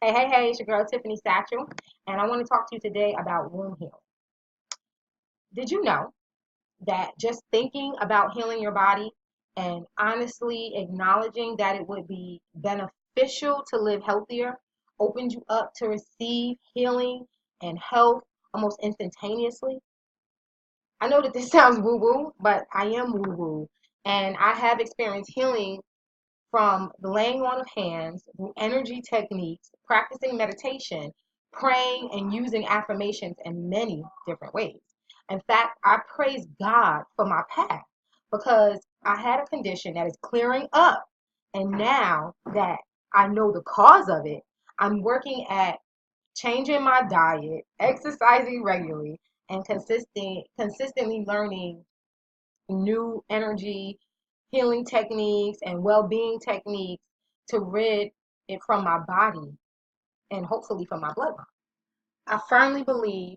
Hey, it's your girl Tiffany Satchel, and I want to talk to you today about womb healing. Did you know that just thinking about healing your body and honestly acknowledging that it would be beneficial to live healthier opens you up to receive healing and health almost instantaneously? I know that this sounds woo woo, but I am woo woo, and I have experienced healing from the laying on of hands, through energy techniques, practicing meditation, praying, and using affirmations in many different ways. In fact, I praise God for my path because I had a condition that is clearing up. And now that I know the cause of it, I'm working at changing my diet, exercising regularly, and consistently learning new energy healing techniques and well-being techniques to rid it from my body and hopefully from my bloodline. I firmly believe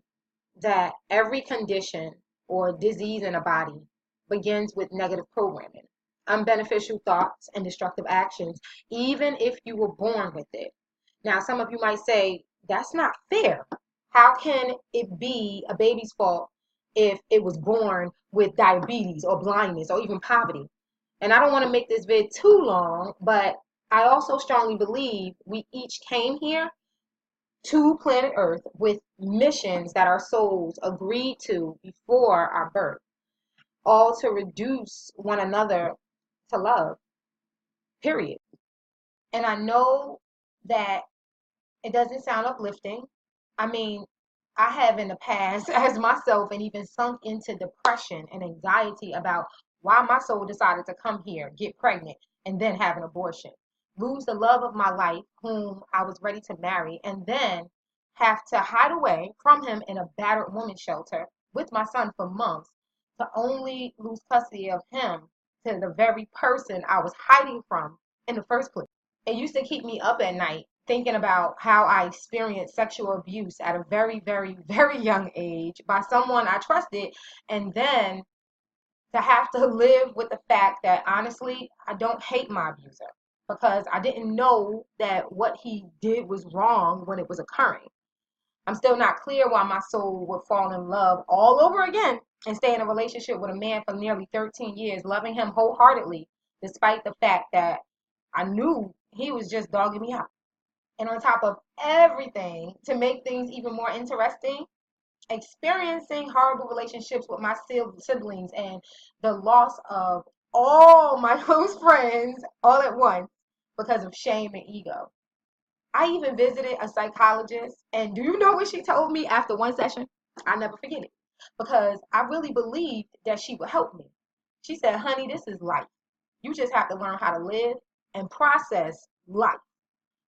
that every condition or disease in a body begins with negative programming, unbeneficial thoughts, and destructive actions, even if you were born with it. Now, some of you might say, that's not fair. How can it be a baby's fault if it was born with diabetes or blindness or even poverty? And I don't want to make this vid too long, but I also strongly believe we each came here to planet Earth with missions that our souls agreed to before our birth, all to reduce one another to love, period. And I know that it doesn't sound uplifting. I mean, I have in the past, as myself, and even sunk into depression and anxiety about why my soul decided to come here, get pregnant, and then have an abortion, lose the love of my life, whom I was ready to marry, and then have to hide away from him in a battered woman shelter with my son for months to only lose custody of him to the very person I was hiding from in the first place. It used to keep me up at night thinking about how I experienced sexual abuse at a very young age by someone I trusted, and then to have to live with the fact that honestly, I don't hate my abuser because I didn't know that what he did was wrong when it was occurring. I'm still not clear why my soul would fall in love all over again and stay in a relationship with a man for nearly 13 years, loving him wholeheartedly, despite the fact that I knew he was just dogging me out. And on top of everything, to make things even more interesting, experiencing horrible relationships with my siblings and the loss of all my close friends all at once because of shame and ego. I even visited a psychologist, and do you know what she told me after one session? I never forget it because I really believed that she would help me. She said, honey, this is life. You just have to learn how to live and process life.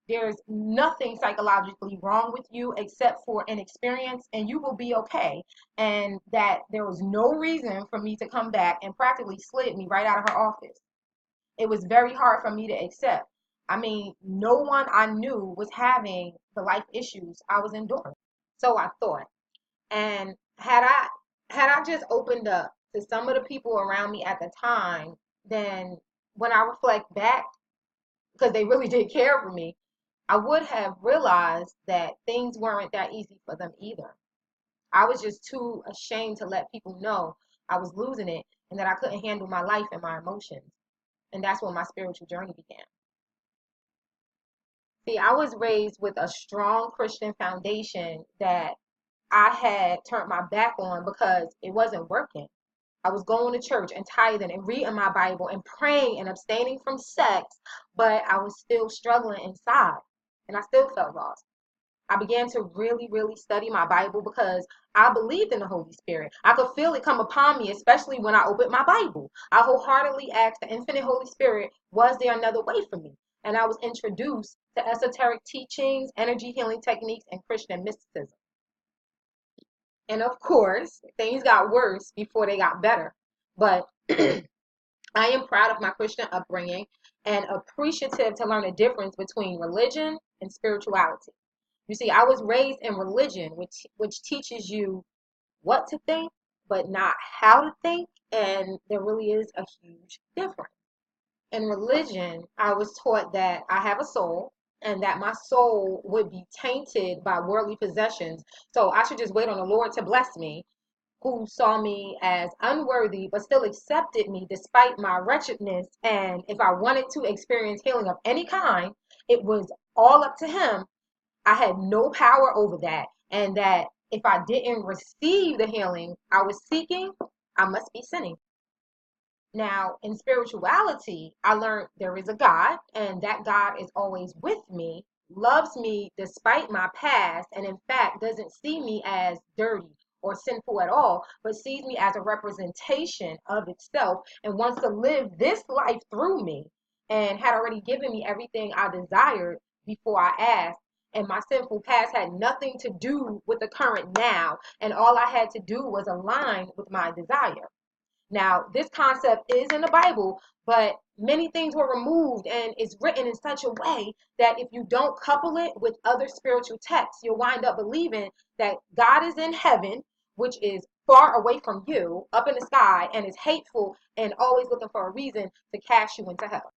There's nothing psychologically wrong with you except for an experience, and you will be okay. And that there was no reason for me to come back and practically slid me right out of her office. It was very hard for me to accept. I mean, no one I knew was having the life issues I was enduring. So I thought. And had I just opened up to some of the people around me at the time, then when I reflect back, because they really did care for me, I would have realized that things weren't that easy for them either. I was just too ashamed to let people know I was losing it and that I couldn't handle my life and my emotions. And that's when my spiritual journey began. See, I was raised with a strong Christian foundation that I had turned my back on because it wasn't working. I was going to church and tithing and reading my Bible and praying and abstaining from sex, but I was still struggling inside and I still felt lost. I began to really study my Bible because I believed in the Holy Spirit. I could feel it come upon me, especially when I opened my Bible. I wholeheartedly asked the infinite Holy Spirit, was there another way for me? And I was introduced to esoteric teachings, energy healing techniques, and Christian mysticism. And of course, things got worse before they got better. But I am proud of my Christian upbringing and appreciative to learn the difference between religion and spirituality. You see, I was raised in religion, which teaches you what to think, but not how to think, and there really is a huge difference. In religion, I was taught that I have a soul and that my soul would be tainted by worldly possessions. So I should just wait on the Lord to bless me, who saw me as unworthy but still accepted me despite my wretchedness. And if I wanted to experience healing of any kind, it was all up to him. I had no power over that. And that if I didn't receive the healing I was seeking, I must be sinning. Now, in spirituality, I learned there is a God, and that God is always with me, loves me despite my past, and in fact doesn't see me as dirty or sinful at all, but sees me as a representation of itself and wants to live this life through me, and had already given me everything I desired before I asked. And my sinful past had nothing to do with the current now, and all I had to do was align with my desire. Now, this concept is in the Bible, but many things were removed, and it's written in such a way that if you don't couple it with other spiritual texts, you'll wind up believing that God is in heaven, which is far away from you, up in the sky, and is hateful and always looking for a reason to cast you into hell.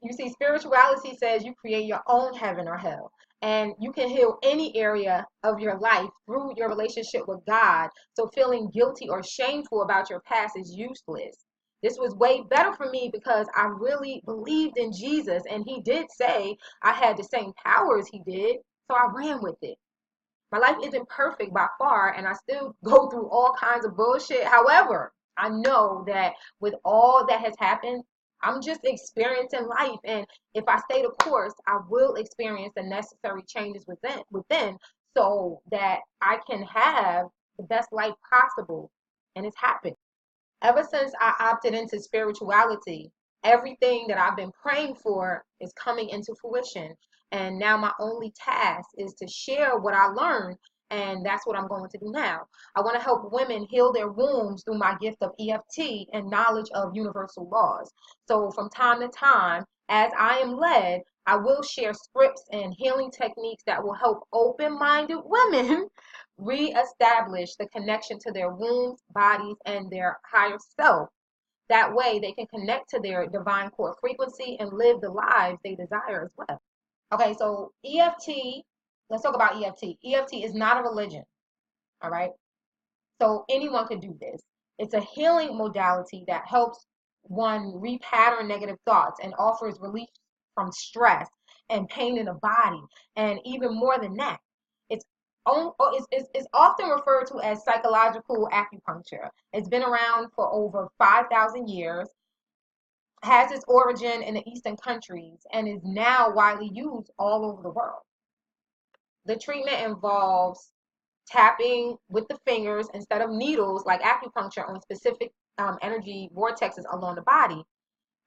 You see, spirituality says you create your own heaven or hell, and you can heal any area of your life through your relationship with God. So feeling guilty or shameful about your past is useless. This was way better for me because I really believed in Jesus, and he did say I had the same powers he did, so I ran with it. My life isn't perfect by far, and I still go through all kinds of bullshit. However, I know that with all that has happened, I'm just experiencing life. And if I stay the course, I will experience the necessary changes within so that I can have the best life possible. And it's happened. Ever since I opted into spirituality, everything that I've been praying for is coming into fruition. And now my only task is to share what I learned. And that's what I'm going to do now. I want to help women heal their wombs through my gift of EFT and knowledge of universal laws. So from time to time, as I am led, I will share scripts and healing techniques that will help open-minded women reestablish the connection to their wombs, bodies, and their higher self. That way they can connect to their divine core frequency and live the lives they desire as well. Okay, so EFT, let's talk about EFT. EFT is not a religion, all right? So anyone could do this. It's a healing modality that helps one repattern negative thoughts and offers relief from stress and pain in the body. And even more than that, it's, it's often referred to as psychological acupuncture. It's been around for over 5,000 years, has its origin in the Eastern countries, and is now widely used all over the world. The treatment involves tapping with the fingers instead of needles like acupuncture on specific energy vortexes along the body,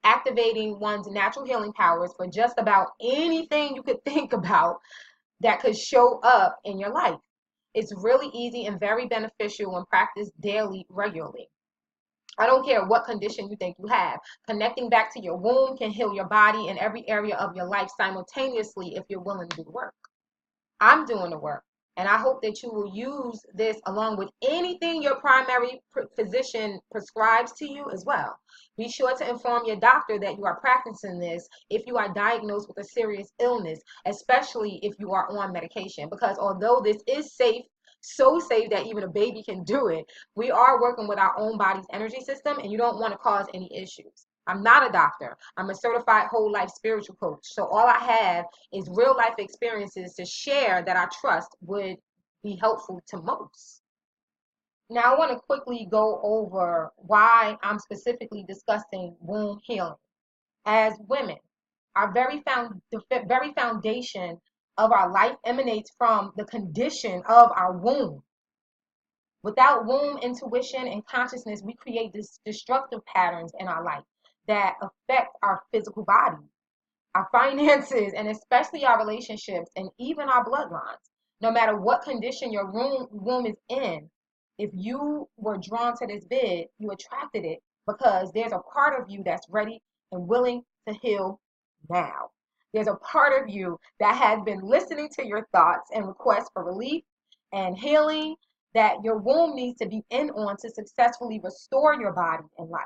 activating one's natural healing powers for just about anything you could think about that could show up in your life. It's really easy and very beneficial when practiced daily, regularly. I don't care what condition you think you have. Connecting back to your womb can heal your body in every area of your life simultaneously if you're willing to do the work. I'm doing the work. And I hope that you will use this along with anything your primary physician prescribes to you as well. Be sure to inform your doctor that you are practicing this if you are diagnosed with a serious illness, especially if you are on medication. Because although this is safe, so safe that even a baby can do it, we are working with our own body's energy system, and you don't want to cause any issues. I'm not a doctor. I'm a certified whole life spiritual coach. So all I have is real life experiences to share that I trust would be helpful to most. Now I want to quickly go over why I'm specifically discussing womb healing. As women, the very foundation of our life emanates from the condition of our womb. Without womb intuition and consciousness, we create these destructive patterns in our life that affect our physical body, our finances, and especially our relationships and even our bloodlines. No matter what condition your womb is in, if you were drawn to this vid, you attracted it because there's a part of you that's ready and willing to heal now. There's a part of you that has been listening to your thoughts and requests for relief and healing that your womb needs to be in on to successfully restore your body and life.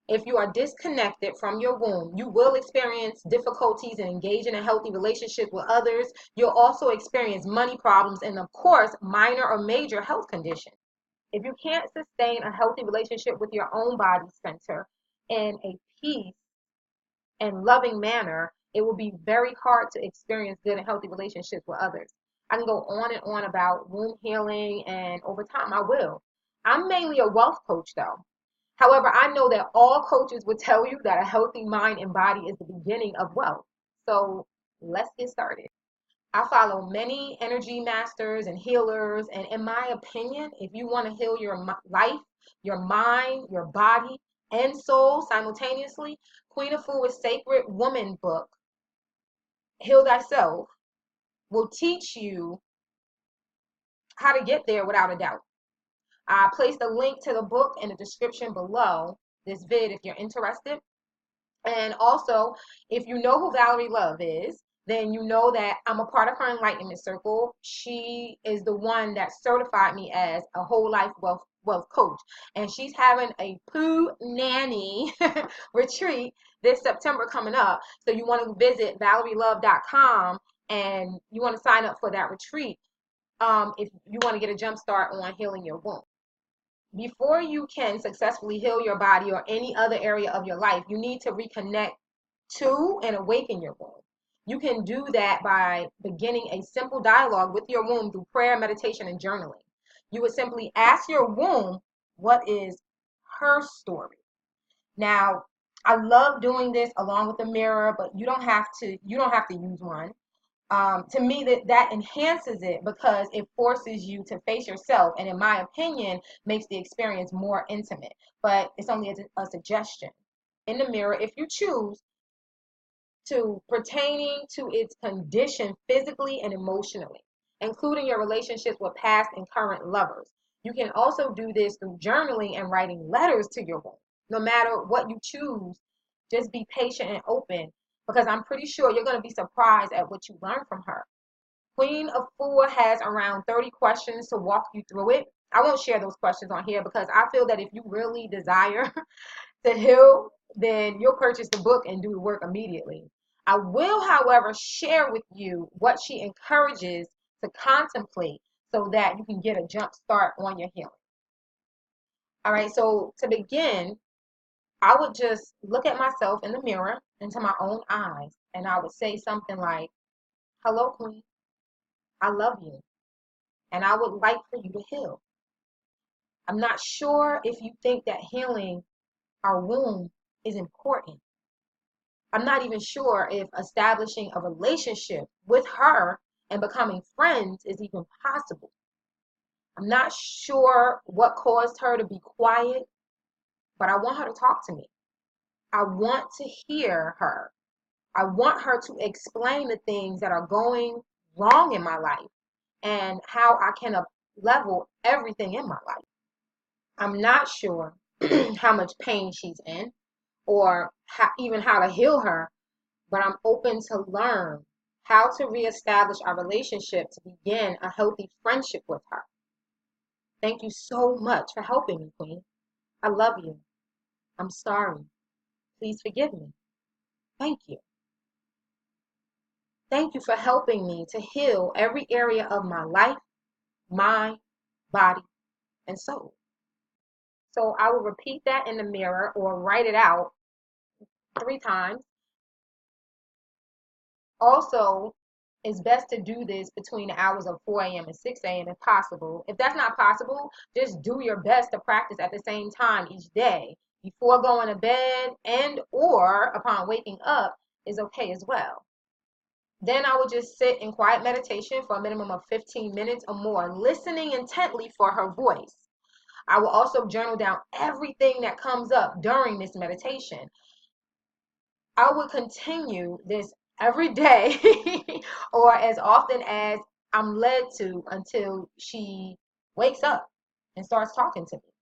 If you are disconnected from your womb, you will experience difficulties in engaging in healthy relationships with others. You'll also experience money problems and, of course, minor or major health conditions. If you can't sustain a healthy relationship with your own body center in a peace and loving manner, it will be very hard to experience good and healthy relationships with others. I can go on and on about womb healing, and over time I will. I'm mainly a wealth coach though. However, I know that all coaches would tell you that a healthy mind and body is the beginning of wealth. So let's get started. I follow many energy masters and healers, and in my opinion, if you want to heal your life, your mind, your body, and soul simultaneously, Queen of Fu's Sacred Woman book, Heal Thyself, will teach you how to get there without a doubt. I placed a link to the book in the description below this vid if you're interested. And also, if you know who Valerie Love is, then you know that I'm a part of her enlightenment circle. She is the one that certified me as a whole life wealth coach. And she's having a Poo Nanny retreat this September coming up. So you want to visit valerielove.com and you want to sign up for that retreat if you want to get a jump start on healing your womb. Before you can successfully heal your body or any other area of your life, you need to reconnect to and awaken your womb. You can do that by beginning a simple dialogue with your womb through prayer, meditation, and journaling. You would simply ask your womb, what is her story? Now, I love doing this along with a mirror, but you don't have to use one. To me, that enhances it because it forces you to face yourself, and in my opinion makes the experience more intimate, but it's only a suggestion. In the mirror, if you choose to, pertaining to its condition physically and emotionally, including your relationships with past and current lovers. You can also do this through journaling and writing letters to your womb. No matter what you choose, just be patient and open, because I'm pretty sure you're going to be surprised at what you learn from her. Queen of Four has around 30 questions to walk you through it. I won't share those questions on here because I feel that if you really desire to heal, then you'll purchase the book and do the work immediately. I will, however, share with you what she encourages to contemplate so that you can get a jump start on your healing. All right, so to begin, I would just look at myself in the mirror into my own eyes, and I would say something like, "Hello, Queen. I love you, and I would like for you to heal. I'm not sure if you think that healing our womb is important. I'm not even sure if establishing a relationship with her and becoming friends is even possible. I'm not sure what caused her to be quiet, but I want her to talk to me. I want to hear her. I want her to explain the things that are going wrong in my life and how I can level everything in my life. I'm not sure how much pain she's in or even how to heal her, but I'm open to learn how to reestablish our relationship to begin a healthy friendship with her. Thank you so much for helping me, Queen. I love you. I'm sorry. Please forgive me. Thank you. Thank you for helping me to heal every area of my life, mind, body, and soul." So I will repeat that in the mirror or write it out 3 times. Also, it's best to do this between the hours of 4 a.m. and 6 a.m. if possible. If that's not possible, just do your best to practice at the same time each day. Before going to bed and or upon waking up is okay as well. Then I would just sit in quiet meditation for a minimum of 15 minutes or more, listening intently for her voice. I will also journal down everything that comes up during this meditation. I would continue this every day or as often as I'm led to until she wakes up and starts talking to me.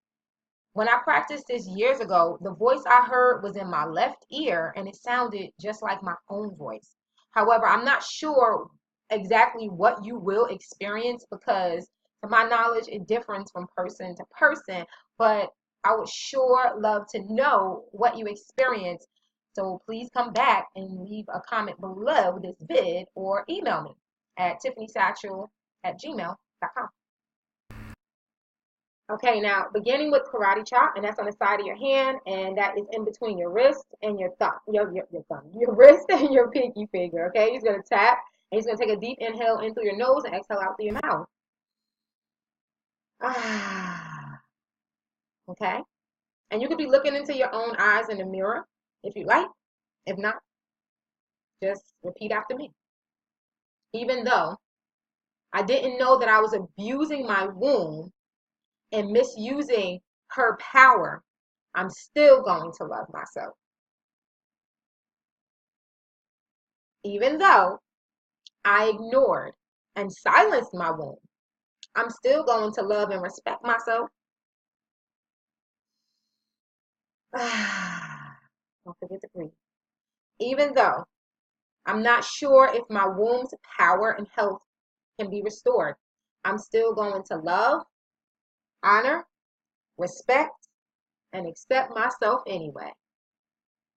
When I practiced this years ago, the voice I heard was in my left ear and it sounded just like my own voice. However, I'm not sure exactly what you will experience because, to my knowledge, it differs from person to person. But I would sure love to know what you experienced. So please come back and leave a comment below this vid or email me at tiffanysatchel@gmail.com. Okay, now beginning with karate chop, and that's on the side of your hand, and that is in between your wrist and your thumb, your wrist and your pinky finger. Okay, he's gonna tap, and he's gonna take a deep inhale in through your nose and exhale out through your mouth. Ah, okay, and you could be looking into your own eyes in the mirror if you like. If not, just repeat after me. Even though I didn't know that I was abusing my womb and misusing her power, I'm still going to love myself. Even though I ignored and silenced my womb, I'm still going to love and respect myself. Don't forget to breathe. Even though I'm not sure if my womb's power and health can be restored, I'm still going to love, honor, respect, and accept myself anyway.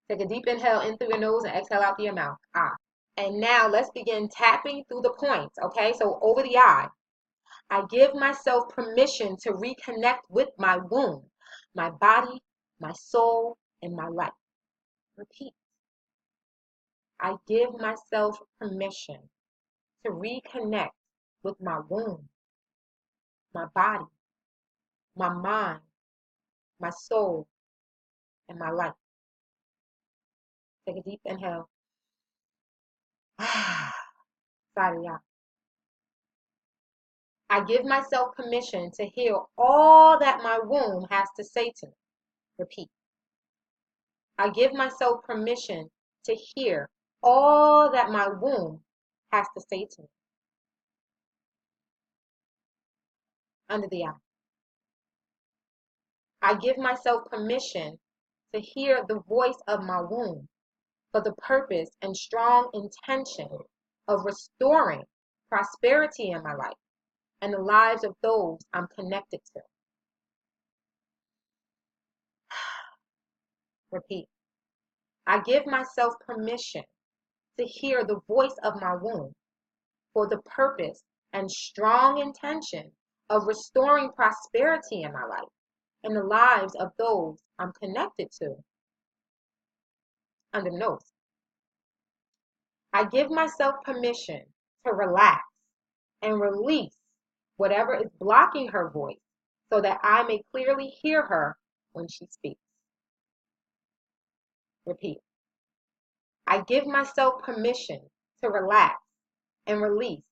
Take a deep inhale in through your nose and exhale out through your mouth. Ah. And now let's begin tapping through the points, okay? So over the eye. I give myself permission to reconnect with my womb, my body, my soul, and my life. Repeat. I give myself permission to reconnect with my womb, my body, my mind, my soul, and my life. Take a deep inhale. Side of the eye. I give myself permission to hear all that my womb has to say to me. Repeat. I give myself permission to hear all that my womb has to say to me. Under the eye. I give myself permission to hear the voice of my womb for the purpose and strong intention of restoring prosperity in my life and the lives of those I'm connected to. Repeat. I give myself permission to hear the voice of my womb for the purpose and strong intention of restoring prosperity in my life and the lives of those I'm connected to. Under the nose. I give myself permission to relax and release whatever is blocking her voice so that I may clearly hear her when she speaks. Repeat. I give myself permission to relax and release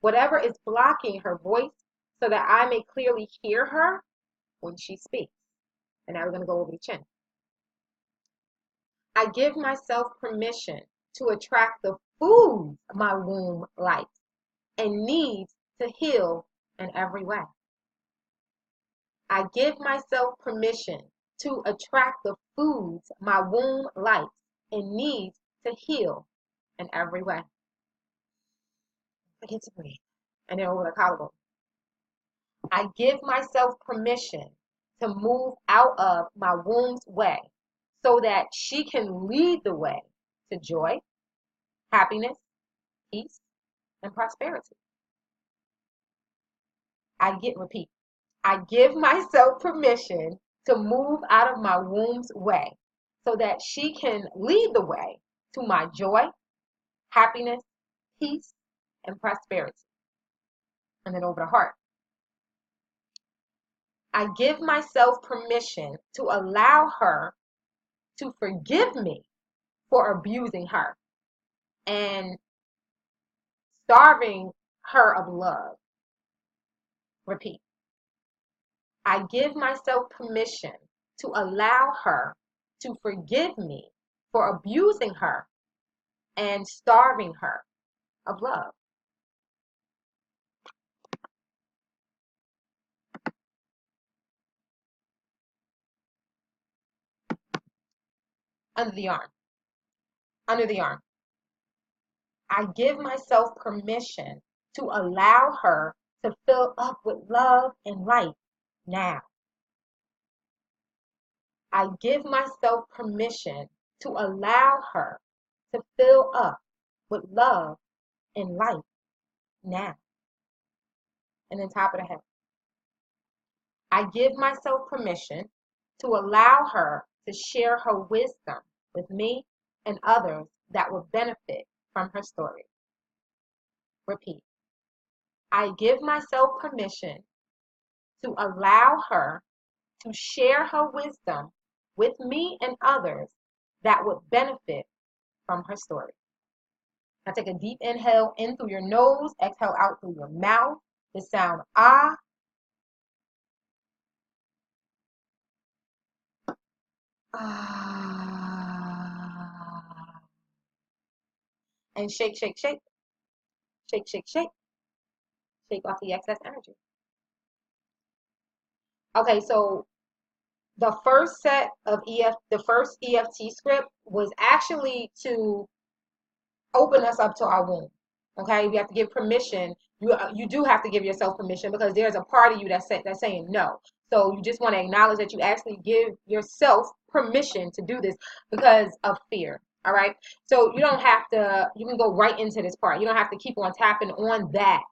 whatever is blocking her voice so that I may clearly hear her when she speaks. And now we're going to go over the chin. I give myself permission to attract the foods my womb likes and needs to heal in every way. I give myself permission to attract the foods my womb likes and needs to heal in every way. Begin to breathe. And then over the collarbone. I give myself permission to move out of my womb's way so that she can lead the way to joy, happiness, peace, and prosperity. Repeat. I give myself permission to move out of my womb's way so that she can lead the way to my joy, happiness, peace, and prosperity. And then over the heart. I give myself permission to allow her to forgive me for abusing her and starving her of love. Repeat. I give myself permission to allow her to forgive me for abusing her and starving her of love. Under the arm. Under the arm. I give myself permission to allow her to fill up with love and light now. I give myself permission to allow her to fill up with love and light now. And then top of the head. I give myself permission to allow her to share her wisdom with me and others that will benefit from her story. Repeat. I give myself permission to allow her to share her wisdom with me and others that would benefit from her story. Now take a deep inhale in through your nose, exhale out through your mouth. The sound ah. Ah. And shake, shake, shake. Shake, shake, shake. Shake off the excess energy. Okay, so the first set of the first EFT script was actually to open us up to our womb. Okay, we have to give permission. You do have to give yourself permission because there's a part of you that's saying no. So you just want to acknowledge that you actually give yourself permission to do this because of fear. All right. So you don't have to. You can go right into this part. You don't have to keep on tapping on that.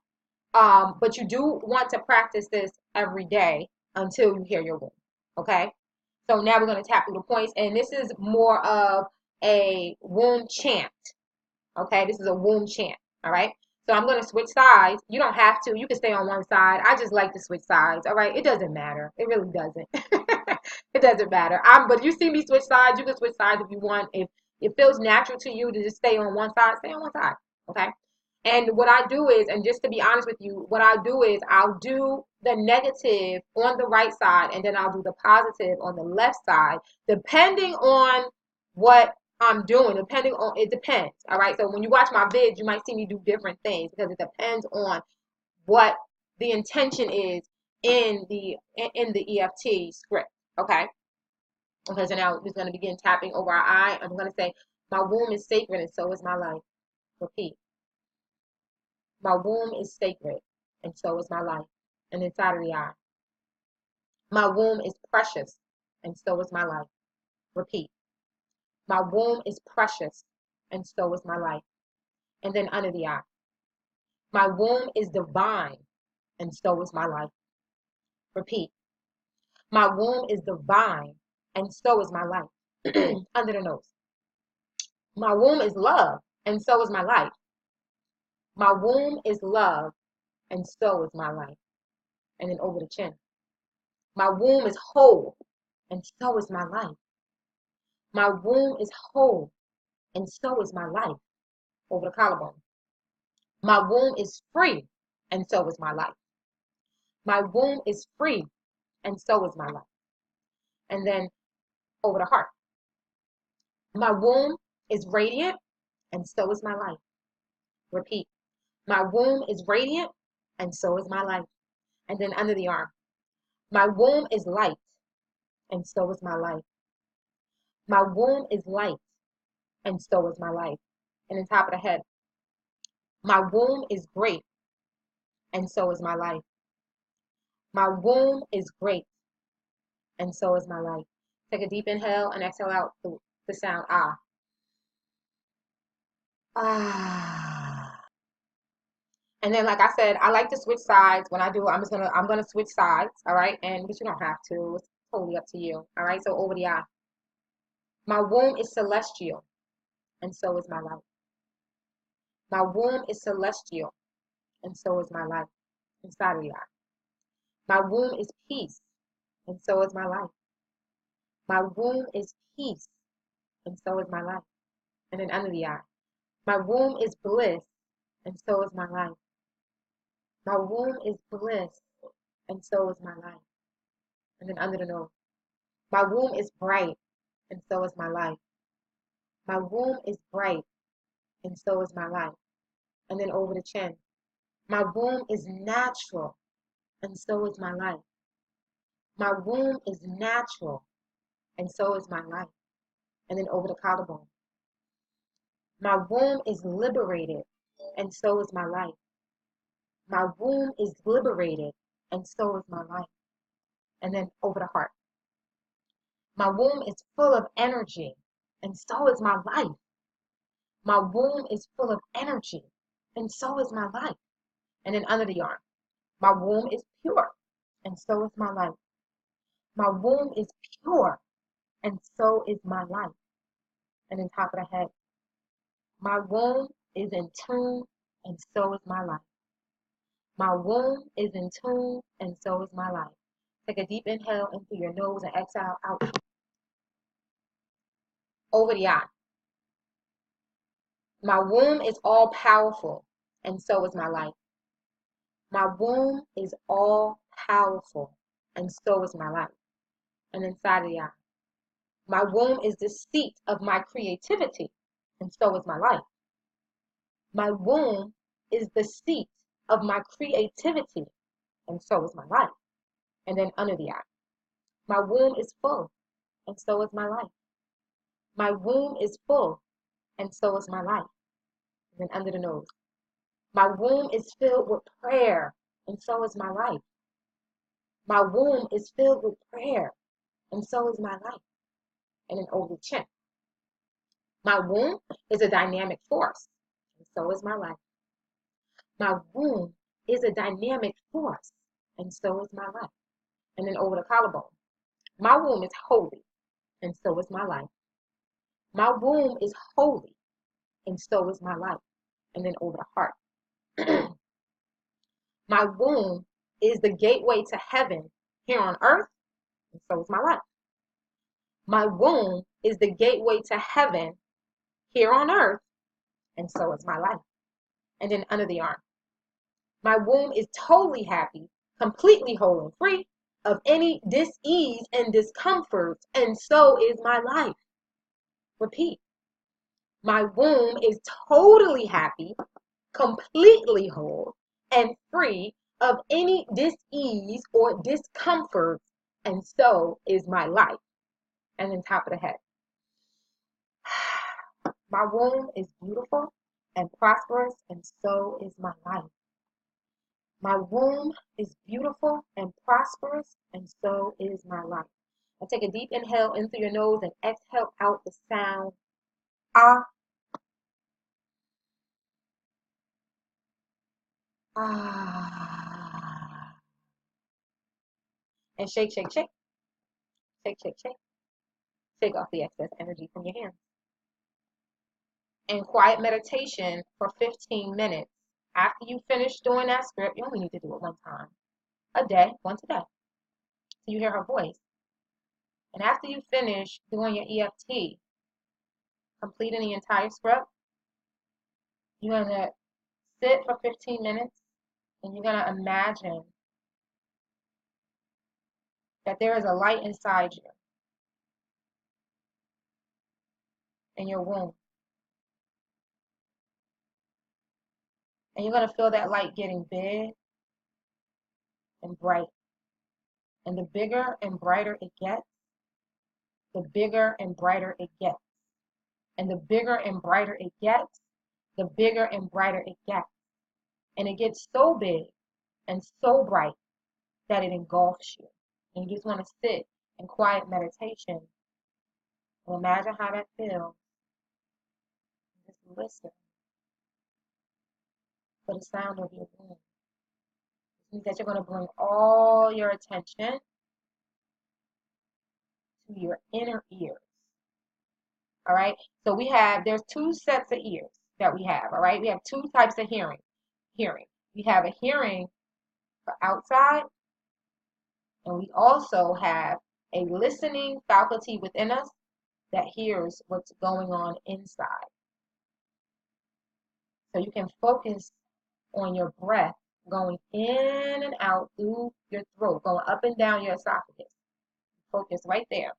But you do want to practice this every day until you hear your womb. Okay. So now we're going to tap through the points, and this is more of a womb chant. Okay, this is a womb chant. All right. So I'm going to switch sides. You don't have to. You can stay on one side. I just like to switch sides. All right. It doesn't matter. It really doesn't. It doesn't matter. But you see me switch sides. You can switch sides if you want. If it feels natural to you to just stay on one side, stay on one side. Okay. And what I do is, and just to be honest with you, what I do is I'll do the negative on the right side and then I'll do the positive on the left side, depending on what I'm doing, depending on, it depends. All right. So when you watch my vids, you might see me do different things because it depends on what the intention is in the EFT script. Okay. Okay. So now we're going to begin tapping over our eye. I'm going to say, my womb is sacred and so is my life. Repeat. My womb is sacred, and so is my life. And inside of the eye. My womb is precious, and so is my life. Repeat. My womb is precious, and so is my life. And then under the eye. My womb is divine, and so is my life. Repeat. My womb is divine, and so is my life. Under the nose. My womb is love, and so is my life. My womb is love, and so is my life. And then over the chin. My womb is whole, and so is my life. My womb is whole, and so is my life. Over the collarbone. My womb is free, and so is my life. My womb is free, and so is my life. And then over the heart. My womb is radiant, and so is my life. Repeat. My womb is radiant, and so is my life. And then under the arm. My womb is light, and so is my life. My womb is light, and so is my life. And then top of the head. My womb is great, and so is my life. My womb is great, and so is my life. Take a deep inhale and exhale out the sound ah. Ah. And then, like I said, I like to switch sides. When I do, I'm gonna switch sides. All right, but you don't have to. It's totally up to you. All right. So over the eye. My womb is celestial, and so is my life. My womb is celestial, and so is my life. Inside of the eye. My womb is peace, and so is my life. My womb is peace, and so is my life. And then under the eye. My womb is bliss, and so is my life. My womb is bliss, and so is my life. And then under the nose. My womb is bright, and so is my life. My womb is bright, and so is my life. And then over the chin. My womb is natural, and so is my life. My womb is natural, and so is my life. And then over the collarbone. My womb is liberated, and so is my life. My womb is liberated, and so is my life. And then over the heart. My womb is full of energy, and so is my life. My womb is full of energy, and so is my life. And then under the arm, my womb is pure, and so is my life. My womb is pure, and so is my life. And then top of the head, my womb is in tune, and so is my life. My womb is in tune, and so is my life. Take a deep inhale in through your nose and exhale out over the eye. My womb is all powerful, and so is my life. My womb is all powerful, and so is my life. And inside of the eye. My womb is the seat of my creativity, and so is my life. My womb is the seat of my creativity, and so is my life. And then under the eye. My womb is full, and so is my life. My womb is full, and so is my life. And then under the nose. My womb is filled with prayer, and so is my life. My womb is filled with prayer, and so is my life. And then over the chin. My womb is a dynamic force, and so is my life. My womb is a dynamic force, and so is my life. And then over the collarbone. My womb is holy, and so is my life. My womb is holy, and so is my life. And then over the heart. My womb is the gateway to heaven here on earth, and so is my life. My womb is the gateway to heaven here on earth, and so is my life. And then under the arm. My womb is totally happy, completely whole and free of any dis-ease and discomfort, and so is my life. Repeat. My womb is totally happy, completely whole, and free of any dis-ease or discomfort, and so is my life. And then top of the head. My womb is beautiful and prosperous, and so is my life. My womb is beautiful and prosperous, and so is my life. Now take a deep inhale in through your nose and exhale out the sound ah. Ah. And shake, shake, shake. Shake, shake, shake. Shake off the excess energy from your hands. And quiet meditation for 15 minutes. After you finish doing that script, you only need to do it one time a day, once a day, so you hear her voice. And after you finish doing your EFT, completing the entire script, you're going to sit for 15 minutes and you're going to imagine that there is a light inside you in your womb. And you're going to feel that light getting big and bright. And the bigger and brighter it gets, the bigger and brighter it gets. And the bigger and brighter it gets, the bigger and brighter it gets. And it gets so big and so bright that it engulfs you. And you just want to sit in quiet meditation and imagine how that feels. Just listen for the sound of your womb. This means that you're going to bring all your attention to your inner ears. All right. So there's two sets of ears that we have. All right. We have two types of hearing. We have a hearing for outside, and we also have a listening faculty within us that hears what's going on inside. So you can focus on your breath going in and out through your throat, going up and down your esophagus. Focus right there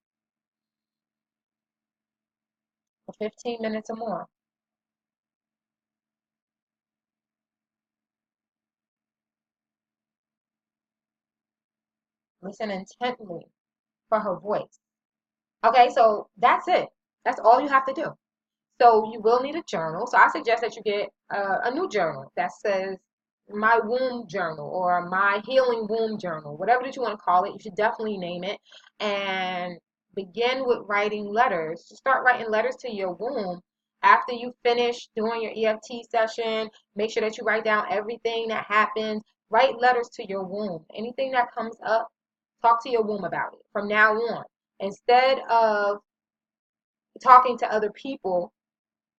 for 15 minutes or more. Listen intently for her voice. Okay, so that's it. That's all you have to do. So you will need a journal. So I suggest that you get a new journal that says my womb journal or my healing womb journal, whatever that you want to call it. You should definitely name it and begin with writing letters. Start writing letters to your womb. After you finish doing your EFT session, make sure that you write down everything that happens. Write letters to your womb. Anything that comes up, talk to your womb about it from now on. Instead of talking to other people,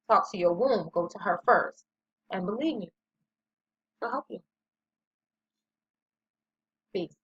talk to your womb. Go to her first. And believe me, she'll help you. Peace.